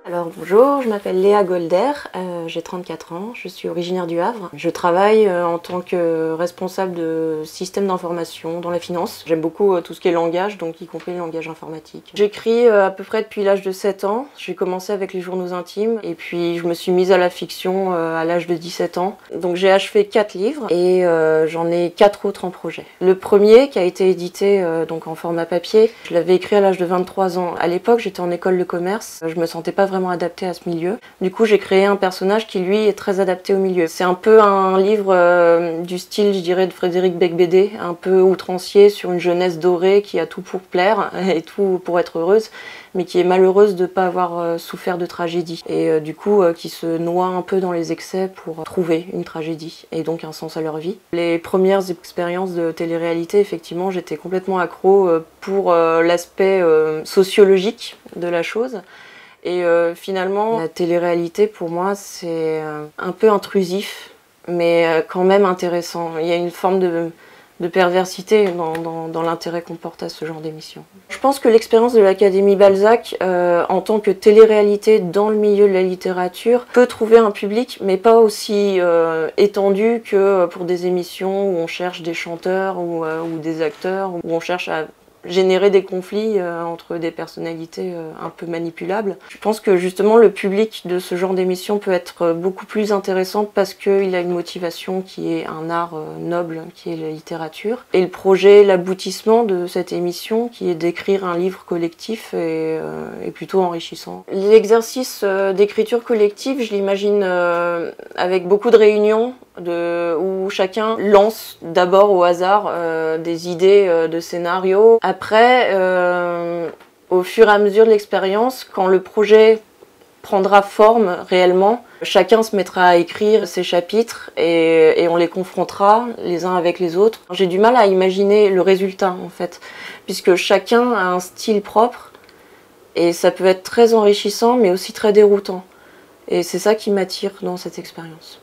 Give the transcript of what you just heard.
Alors bonjour, je m'appelle Léa Golder, j'ai 34 ans, je suis originaire du Havre. Je travaille en tant que responsable de système d'information dans la finance. J'aime beaucoup tout ce qui est langage, donc y compris le langage informatique. J'écris à peu près depuis l'âge de 7 ans. J'ai commencé avec les journaux intimes et puis je me suis mise à la fiction à l'âge de 17 ans. Donc j'ai achevé 4 livres et j'en ai 4 autres en projet. Le premier qui a été édité donc en format papier, je l'avais écrit à l'âge de 23 ans. À l'époque j'étais en école de commerce, je me sentais pas vraiment adapté à ce milieu. Du coup, j'ai créé un personnage qui, lui, est très adapté au milieu. C'est un peu un livre du style, je dirais, de Frédéric Becbédé, un peu outrancier sur une jeunesse dorée qui a tout pour plaire et tout pour être heureuse, mais qui est malheureuse de ne pas avoir souffert de tragédie. Et du coup, qui se noie un peu dans les excès pour trouver une tragédie et donc un sens à leur vie. Les premières expériences de télé-réalité, effectivement, j'étais complètement accro pour l'aspect sociologique de la chose. Et finalement, la télé-réalité pour moi c'est un peu intrusif, mais quand même intéressant. Il y a une forme de perversité dans l'intérêt qu'on porte à ce genre d'émission. Je pense que l'expérience de l'Académie Balzac en tant que télé-réalité dans le milieu de la littérature peut trouver un public, mais pas aussi étendu que pour des émissions où on cherche des chanteurs ou des acteurs, où on cherche à générer des conflits entre des personnalités un peu manipulables. Je pense que justement le public de ce genre d'émission peut être beaucoup plus intéressant parce qu'il a une motivation qui est un art noble, qui est la littérature. Et le projet, l'aboutissement de cette émission, qui est d'écrire un livre collectif, est plutôt enrichissant. L'exercice d'écriture collective, je l'imagine avec beaucoup de réunions, où chacun lance d'abord au hasard des idées de scénarios. Après, au fur et à mesure de l'expérience, quand le projet prendra forme réellement, chacun se mettra à écrire ses chapitres et on les confrontera les uns avec les autres. J'ai du mal à imaginer le résultat en fait, puisque chacun a un style propre et ça peut être très enrichissant mais aussi très déroutant. Et c'est ça qui m'attire dans cette expérience.